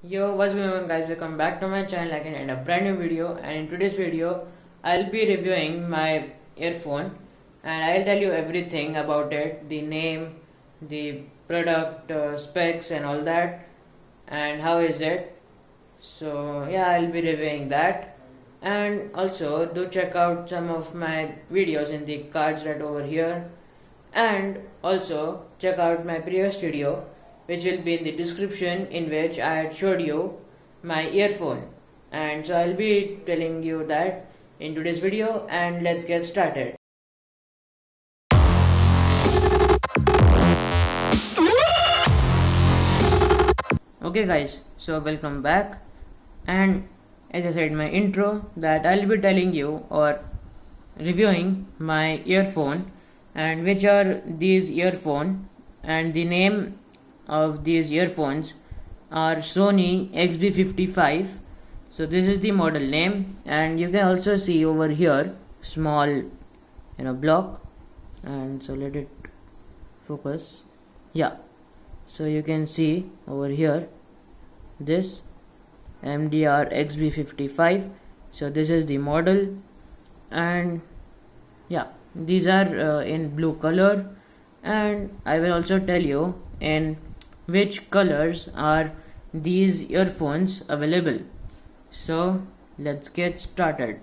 Yo, what's going on guys, welcome back to my channel again and a brand new video. And in today's video I'll be reviewing my earphone and I'll tell you everything about it, the name, the product specs and all that, and how is it. So yeah, I'll be reviewing that. And also do check out some of my videos in the cards right over here, and also check out my previous video which will be in the description, in which I had showed you my earphone. And so I'll be telling you that in today's video, and let's get started. Okay guys, so welcome back. And as I said in my intro, that I'll be telling you or reviewing my earphone and which are these earphone, and the name of these earphones are Sony XB55. So this is the model name, and you can also see over here small block, and so let it focus. Yeah, so you can see over here this MDR XB55. So this is the model, and yeah, these are in blue color, and I will also tell you in which colors are these earphones available. So let's get started.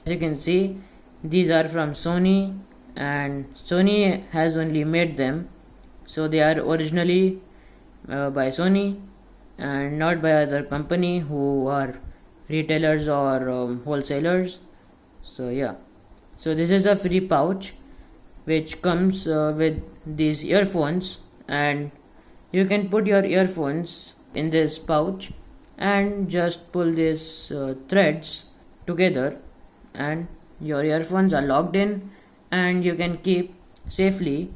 As you can see, these are from Sony, and Sony has only made them, so they are originally by Sony and not by other company who are retailers or wholesalers. So yeah, so this is a free pouch which comes with these earphones, and you can put your earphones in this pouch and just pull these threads together, and your earphones are locked in, and you can keep safely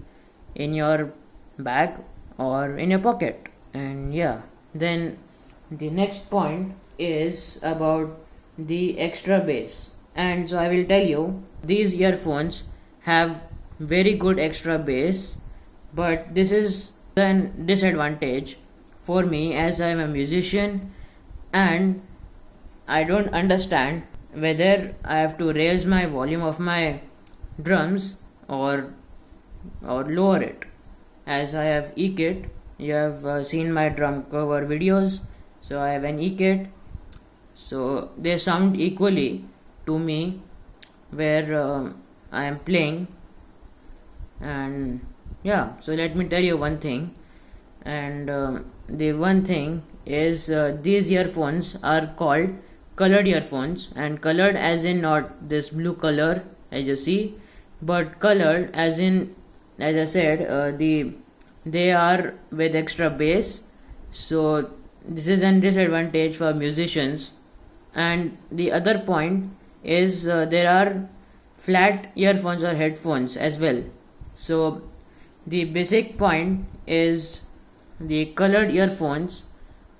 in your bag or in your pocket. And yeah, then the next point is about the extra bass. And so I will tell you, these earphones have very good extra bass, but this is an disadvantage for me as I am a musician and I don't understand whether I have to raise my volume of my drums or lower it. As I have e-kit, you have seen my drum cover videos, so I have an e-kit, so they sound equally to me where I am playing. And yeah, so let me tell you one thing, and the one thing is these earphones are called colored earphones, and colored as in not this blue color as you see, but colored as in, as I said, they are with extra bass. So this is a disadvantage for musicians. And the other point is there are flat earphones or headphones as well. So the basic point is the colored earphones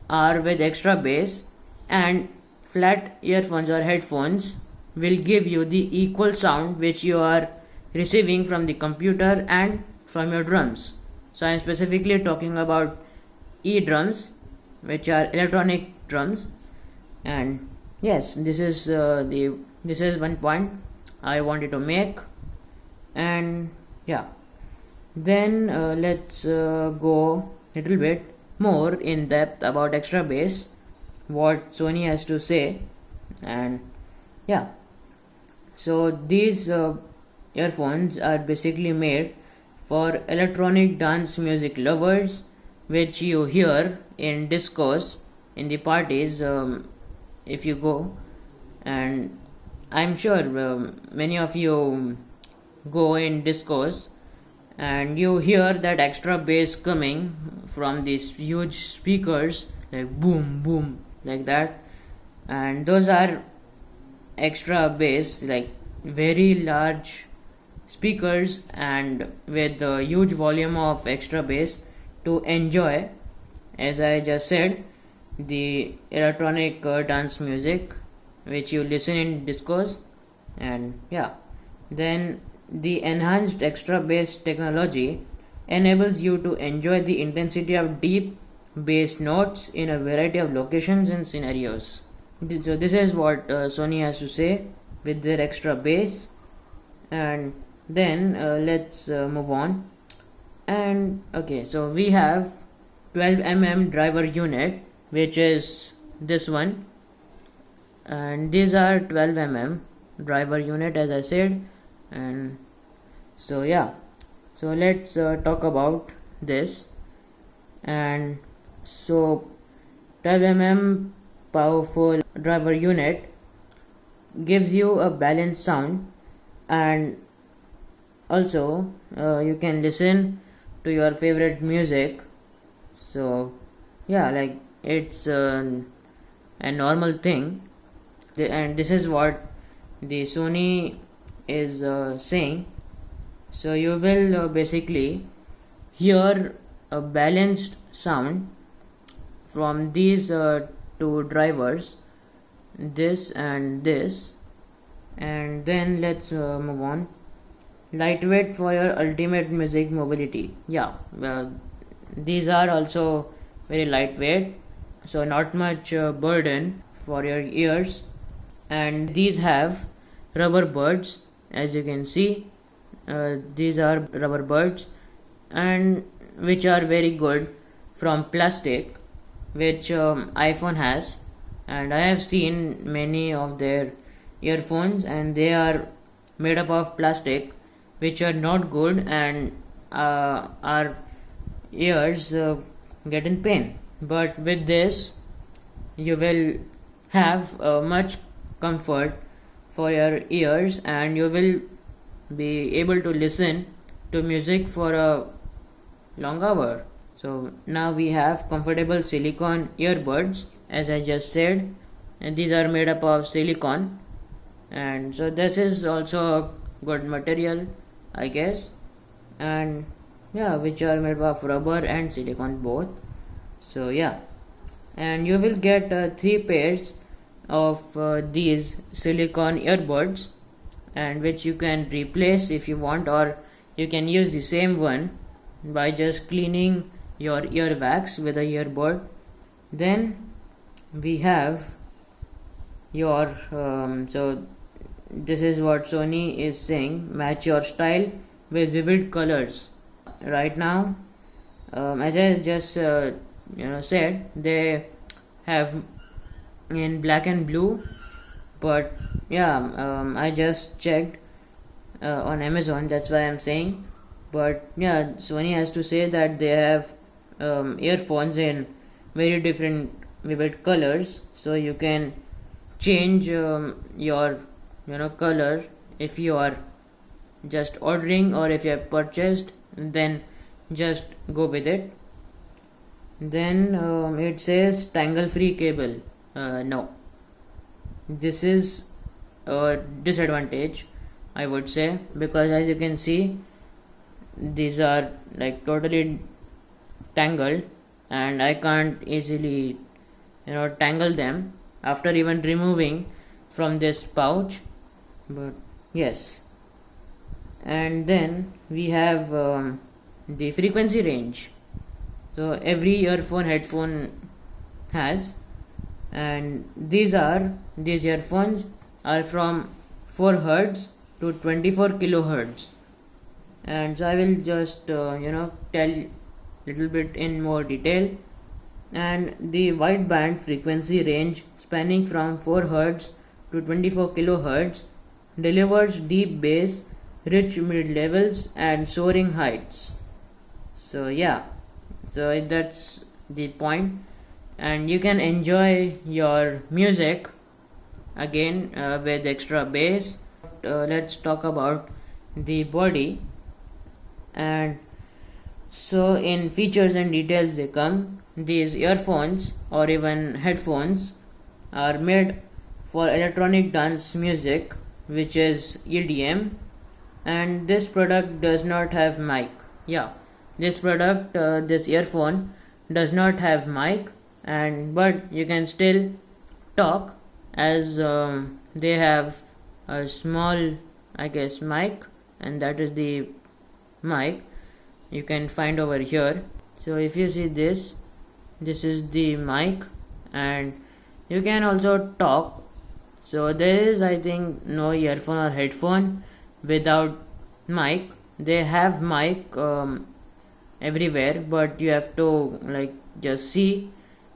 are with extra bass, and flat earphones or headphones will give you the equal sound which you are receiving from the computer and from your drums. So I am specifically talking about e-drums, which are electronic drums. And yes, this is one point I wanted to make. And yeah, then let's go a little bit more in depth about extra bass, what Sony has to say. And yeah, so these earphones are basically made for electronic dance music lovers, which you hear in discos, in the parties, if you go. And I'm sure many of you go in discos and you hear that extra bass coming from these huge speakers, like boom boom like that. And those are extra bass, like very large speakers and with a huge volume of extra bass to enjoy, as I just said, the electronic dance music which you listen in discos. And yeah, then the enhanced extra bass technology enables you to enjoy the intensity of deep bass notes in a variety of locations and scenarios. So this is what Sony has to say with their extra bass. And then let's move on. And okay, so we have 12mm driver unit, which is this one, and these are 12mm driver unit, as I said. And so yeah, so let's talk about this. And so 12mm powerful driver unit gives you a balanced sound, and also you can listen to your favorite music. So yeah, like it's a normal thing. And this is what the Sony is saying. So you will basically hear a balanced sound from these two drivers, this and this. And then let's move on. Lightweight for your ultimate music mobility. Yeah, these are also very lightweight, so not much burden for your ears. And these have rubber buds, as you can see. These are rubber buds, and which are very good from plastic, which iPhone has. And I have seen many of their earphones, and they are made up of plastic, which are not good, and our ears get in pain. But with this, you will have much comfort for your ears, and you will be able to listen to music for a long hour. So now we have comfortable silicone earbuds, as I just said, and these are made up of silicone. And so this is also a good material, I guess. And yeah, which are made of rubber and silicone both. So yeah, and you will get 3 pairs of these silicone earbuds, and which you can replace if you want, or you can use the same one by just cleaning your earwax with a earbud. Then we have your so this is what Sony is saying: match your style with vivid colors. Right now, as I just said, they have in black and blue. But yeah, I just checked on Amazon, that's why I'm saying. But yeah, Sony has to say that they have earphones in very different vivid colors, so you can change your color if you are just ordering, or if you have purchased, then just go with it. Then it says tangle free cable. No, this is a disadvantage, I would say, because as you can see, these are like totally tangled, and I can't easily tangle them after even removing from this pouch. But yes, and then we have the frequency range. So every headphone has, and these earphones are from 4 Hz to 24 kilohertz. And so I will just tell little bit in more detail. And the wideband frequency range, spanning from 4 Hz to 24 kilohertz, delivers deep bass, rich mid levels, and soaring heights. So yeah, so that's the point. And you can enjoy your music again with extra bass. Let's talk about the body. And so in features and details they come, these earphones or even headphones are made for electronic dance music, which is EDM. And this product does not have mic. Yeah, this earphone does not have mic, but you can still talk, as they have a small, I guess, mic, and that is the mic you can find over here. So if you see this, this is the mic, and you can also talk. So there is, I think, no earphone or headphone without mic. They have mic everywhere, but you have to like just see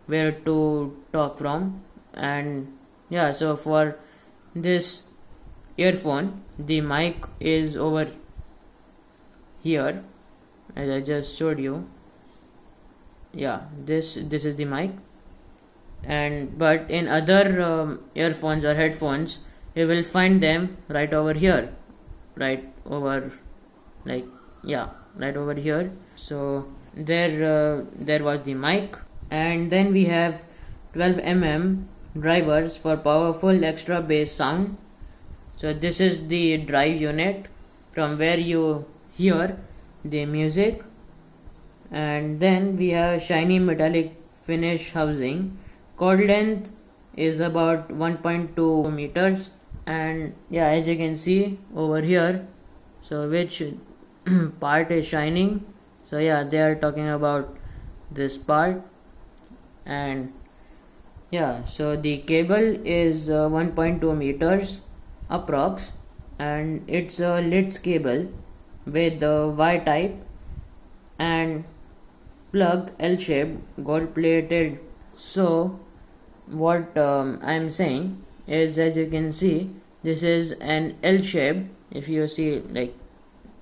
where to talk from. And yeah, so for this earphone, the mic is over here, as I just showed you. Yeah, this is the mic. And but in other earphones or headphones, you will find them right over here, right over, like, yeah, right over here. So there was the mic. And then we have 12 drivers for powerful extra bass sound. So this is the drive unit from where you hear the music. And then we have shiny metallic finish housing. Cord length is about 1.2 meters, and yeah, as you can see over here, so which part is shining. So yeah, they are talking about this part. And yeah, so the cable is 1.2 meters approx, and it's a lit cable with the Y type and plug L shape gold plated. So what I'm saying is, as you can see, this is an L shape. If you see like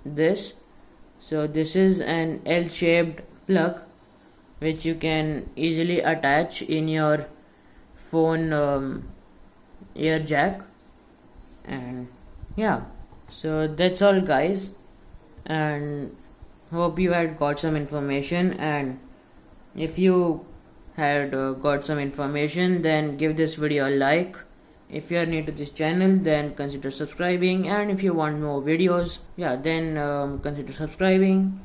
this, so this is an L shaped plug which you can easily attach in your phone ear jack. And yeah, so that's all guys, and hope you had got some information. And if you had got some information, then give this video a like. If you are new to this channel, then consider subscribing, and if you want more videos, yeah, then consider subscribing.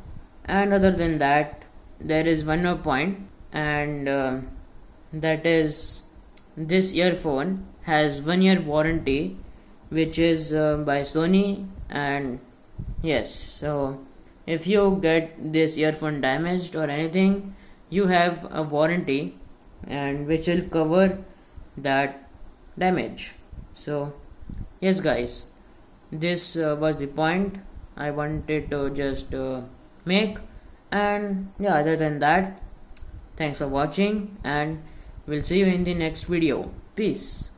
And other than that, there is one more point, and that is, this earphone has 1 year warranty, which is by Sony. And yes, so if you get this earphone damaged or anything, you have a warranty, and which will cover that damage. So yes guys, this was the point I wanted to just make. And yeah, other than that, thanks for watching, and we'll see you in the next video. Peace.